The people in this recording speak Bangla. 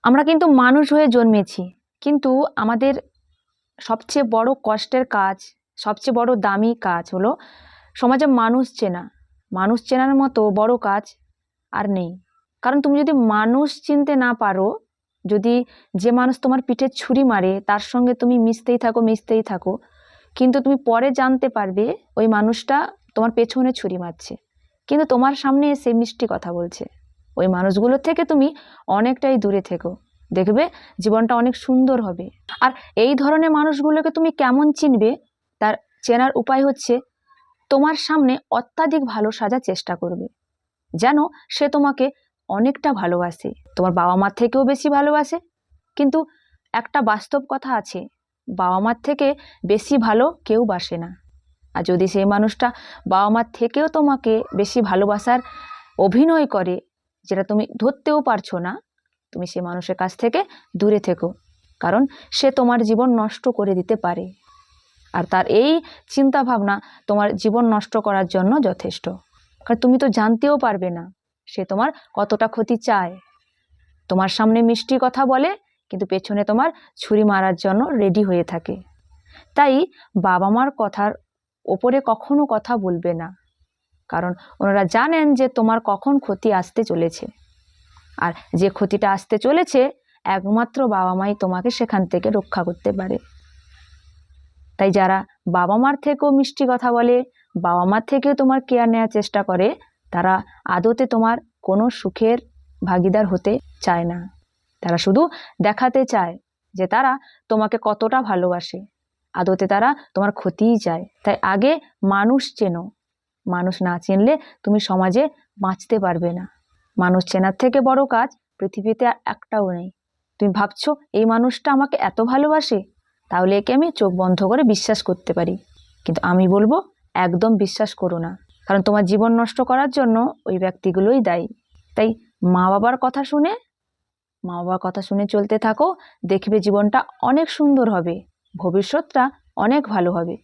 আমরা কিন্তু মানুষ হয়ে জন্মেছি, কিন্তু আমাদের সবচেয়ে বড় কষ্টের কাজ, সবচেয়ে বড় দামি কাজ হলো সমাজে মানুষ চেনা। মানুষ চেনার মতো বড় কাজ আর নেই। কারণ তুমি যদি মানুষ চিনতে না পারো, যদি যে মানুষ তোমার পিঠে ছুরি মারে তার সঙ্গে তুমি মিশতেই থাকো, কিন্তু তুমি পরে জানতে পারবে ওই মানুষটা তোমার পেছনে ছুরি মারছে, কিন্তু তোমার সামনে এসে মিষ্টি কথা বলছে। ওই মানুষগুলোর থেকে তুমি অনেকটাই দূরে থেকো, দেখবে জীবনটা অনেক সুন্দর হবে। আর এই ধরনের মানুষগুলোকে তুমি কেমন চিনবে, তার চেনার উপায় হচ্ছে তোমার সামনে অত্যাধিক ভালো সাজার চেষ্টা করবে, যেন সে তোমাকে অনেকটা ভালোবাসে, তোমার বাবা মার থেকেও বেশি ভালোবাসে। কিন্তু একটা বাস্তব কথা আছে, বাবা মার থেকে বেশি ভালো কেউ বাসে না। আর যদি সেই মানুষটা বাবা মার থেকেও তোমাকে বেশি ভালোবাসার অভিনয় করে, যেটা তুমি ধরতেও পারছো না, তুমি সেই মানুষের কাছ থেকে দূরে থেকো। কারণ সে তোমার জীবন নষ্ট করে দিতে পারে, আর তার এই চিন্তা ভাবনা তোমার জীবন নষ্ট করার জন্য যথেষ্ট। কারণ তুমি তো জানতেও পারবে না সে তোমার কতটা ক্ষতি চায়। তোমার সামনে মিষ্টি কথা বলে, কিন্তু পেছনে তোমার ছুরি মারার জন্য রেডি হয়ে থাকে। তাই বাবা মার কথার ওপরে কখনো কথা বলবে না, কারণ ওনারা জানেন যে তোমার কখন ক্ষতি আসতে চলেছে। আর যে ক্ষতিটা আসতে চলেছে, একমাত্র বাবা মাই তোমাকে সেখান থেকে রক্ষা করতে পারে। তাই যারা বাবা মার থেকেও মিষ্টি কথা বলে, বাবা মার থেকেও তোমার কেয়ার নেওয়ার চেষ্টা করে, তারা আদতে তোমার কোনো সুখের ভাগিদার হতে চায় না। তারা শুধু দেখাতে চায় যে তারা তোমাকে কতটা ভালোবাসে, আদতে তারা তোমার ক্ষতিই চায়। তাই আগে মানুষ চেনো। মানুষ না চিনলে তুমি সমাজে বাঁচতে পারবে না। মানুষ চেনার থেকে বড় কাজ পৃথিবীতে আর একটাও নেই। তুমি ভাবছো এই মানুষটা আমাকে এত ভালোবাসে, তাহলে একে আমি চোখ বন্ধ করে বিশ্বাস করতে পারি। কিন্তু আমি বলবো একদম বিশ্বাস করো না, কারণ তোমার জীবন নষ্ট করার জন্য ওই ব্যক্তিগুলোই দায়ী। তাই মা বাবার কথা শুনে চলতে থাকো, দেখবে জীবনটা অনেক সুন্দর হবে, ভবিষ্যৎটা অনেক ভালো হবে।